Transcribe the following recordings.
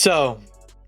So,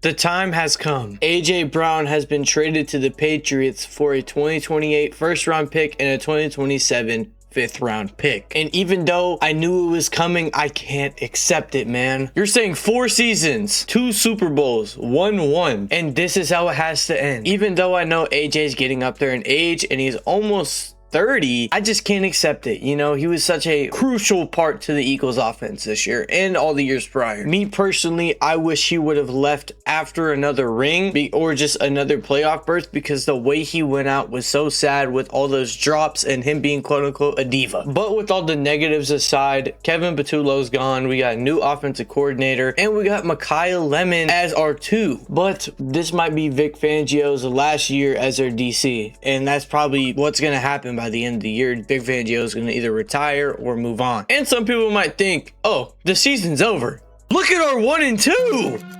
the time has come. AJ Brown has been traded to the Patriots for a 2028 first round pick and a 2027 fifth round pick. And even though I knew it was coming, I can't accept it, man. You're saying 4 seasons, 2 Super Bowls, 1-1, and this is how it has to end. Even though I know AJ's getting up there in age and he's almost 30, I just can't accept it. You know, he was such a crucial part to the Eagles offense this year and all the years prior. Me personally, I wish he would have left after another ring or just another playoff berth, because the way he went out was so sad with all those drops and him being quote unquote a diva. But with all the negatives aside, Kevin Patullo's gone. We got a new offensive coordinator and we got Micaiah Lemon as our 2. But this might be Vic Fangio's last year as our DC, and that's probably what's going to happen by the end of the year. Vic Fangio is going to either retire or move on. And some people might think, oh, the season's over. Look at our 1-2.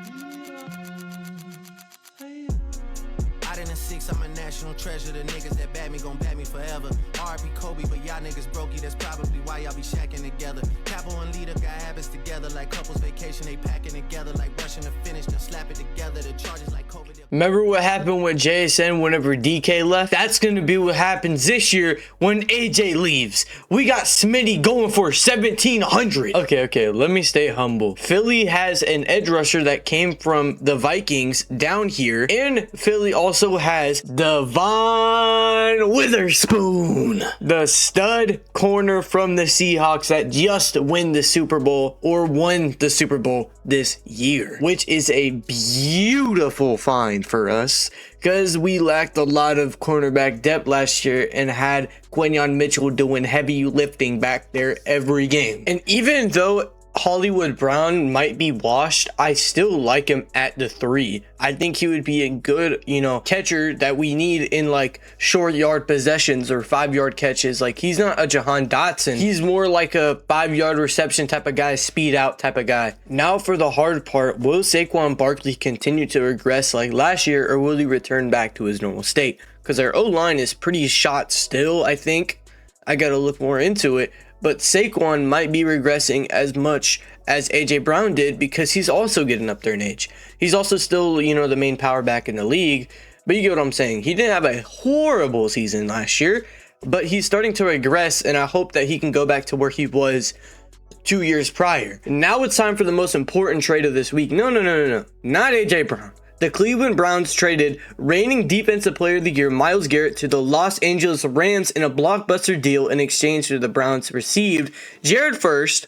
I'm a national treasure. The niggas that bat me gon' bat me forever. R.I.P. Kobe, but y'all niggas brokey. That's probably why y'all be shacking together. Capo and leader got habits together like couples vacation. They packing together like rushing to finish. Then slap it together. The charges like COVID. Remember what happened with JSN whenever DK left? That's gonna be what happens this year when AJ leaves. We got Smitty going for 1,700. Okay, let me stay humble. Philly has an edge rusher that came from the Vikings down here, and Philly also has Devon Witherspoon, the stud corner from the Seahawks that just won the Super Bowl this year, which is a beautiful find for us because we lacked a lot of cornerback depth last year and had Quinyon Mitchell doing heavy lifting back there every game. And even though Hollywood Brown might be washed, I still like him at the 3. I think he would be a good, catcher that we need in like short yard possessions or 5-yard catches. Like, he's not a Jahan Dotson. He's more like a 5-yard reception type of guy, speed out type of guy. Now for the hard part, will Saquon Barkley continue to regress like last year, or will he return back to his normal state? Because our O-line is pretty shot still, I think. I got to look more into it. But Saquon might be regressing as much as AJ Brown did because he's also getting up there in age. He's also still, the main power back in the league. But you get what I'm saying. He didn't have a horrible season last year, but he's starting to regress, and I hope that he can go back to where he was 2 years prior. Now it's time for the most important trade of this week. No. Not AJ Brown. The Cleveland Browns traded reigning Defensive Player of the Year Myles Garrett to the Los Angeles Rams in a blockbuster deal. In exchange for the Browns received Jared Verse,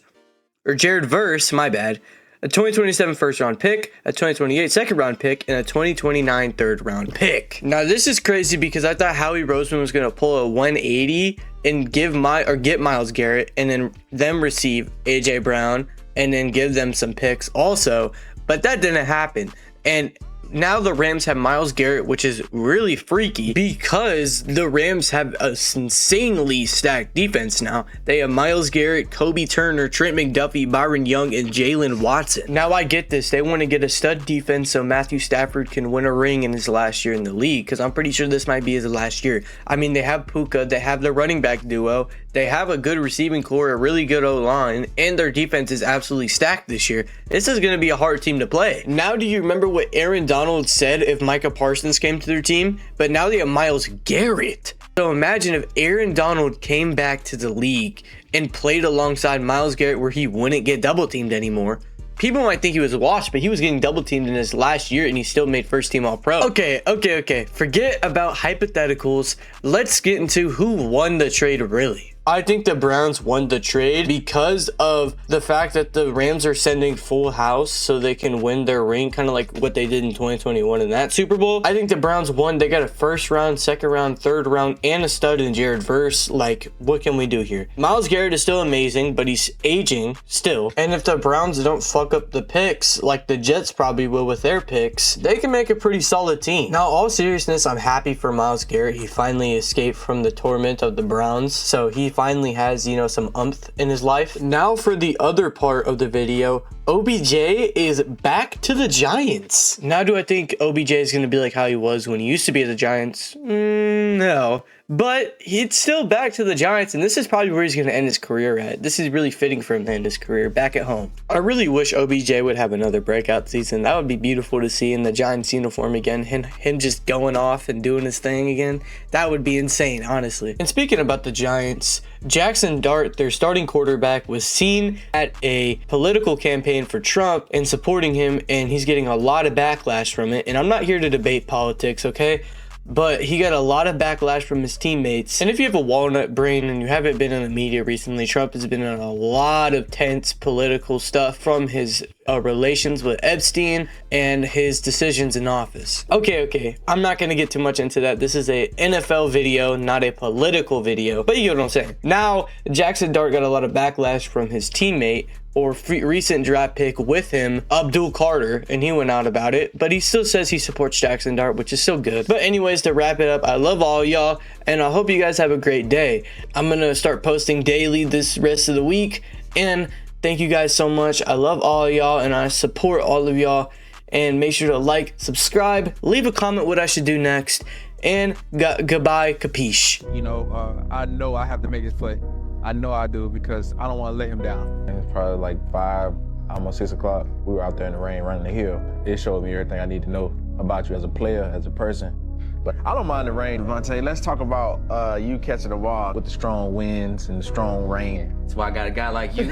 a 2027 first round pick, a 2028 second round pick, and a 2029 third round pick. Now this is crazy because I thought Howie Roseman was going to pull a 180 and get Myles Garrett and then them receive AJ Brown and then give them some picks also, but that didn't happen. And now the Rams have Myles Garrett, which is really freaky because the Rams have an insanely stacked defense now. They have Myles Garrett, Kobe Turner, Trent McDuffie, Byron Young, and Jalen Watson. Now I get this. They want to get a stud defense so Matthew Stafford can win a ring in his last year in the league, because I'm pretty sure this might be his last year. I mean, they have Puka, they have the running back duo, they have a good receiving core, a really good O-line, and their defense is absolutely stacked this year. This is going to be a hard team to play. Now, do you remember what Aaron Donald said if Micah Parsons came to their team? But now they have Myles Garrett. So imagine if Aaron Donald came back to the league and played alongside Myles Garrett where he wouldn't get double teamed anymore. People might think he was washed, but he was getting double teamed in his last year and he still made first team All-Pro. Okay. Forget about hypotheticals. Let's get into who won the trade really. I think the Browns won the trade because of the fact that the Rams are sending full house so they can win their ring, kind of like what they did in 2021 in that Super Bowl. I think the Browns won. They got a first round, second round, third round, and a stud in Jared Verse. Like, what can we do here? Myles Garrett is still amazing, but he's aging still. And if the Browns don't fuck up the picks like the Jets probably will with their picks, they can make a pretty solid team. Now, all seriousness, I'm happy for Myles Garrett. He finally escaped from the torment of the Browns, so he finally has, some umph in his life. Now for the other part of the video, OBJ is back to the Giants. Now, do I think OBJ is going to be like how he was when he used to be at the Giants? No. But it's still back to the Giants, and this is probably where he's going to end his career at. This is really fitting for him to end his career back at home. I really wish OBJ would have another breakout season. That would be beautiful to see in the Giants uniform again. Him just going off and doing his thing again. That would be insane, honestly. And speaking about the Giants, Jackson Dart, their starting quarterback, was seen at a political campaign for Trump and supporting him, and he's getting a lot of backlash from it. And I'm not here to debate politics, okay? But he got a lot of backlash from his teammates. And if you have a walnut brain and you haven't been in the media recently, Trump has been in a lot of tense political stuff from his relations with Epstein and his decisions in office. Okay, I'm not going to get too much into that. This is a NFL video, not a political video, but you get what I'm saying. Now, Jackson Dart got a lot of backlash from his teammate or recent draft pick with him, Abdul Carter, and he went out about it, but he still says he supports Jackson Dart, which is still good. But anyways, to wrap it up, I love all y'all, and I hope you guys have a great day. I'm gonna start posting daily this rest of the week, and thank you guys so much. I love all y'all, and I support all of y'all, and make sure to like, subscribe, leave a comment what I should do next, and goodbye, capiche. You know I have to make this play. I know I do because I don't want to let him down. It's probably like 5, almost 6 o'clock. We were out there in the rain running the hill. It showed me everything I need to know about you as a player, as a person. But I don't mind the rain. Devontae, let's talk about you catching the ball with the strong winds and the strong rain. That's why I got a guy like you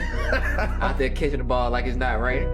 out there catching the ball like it's not raining.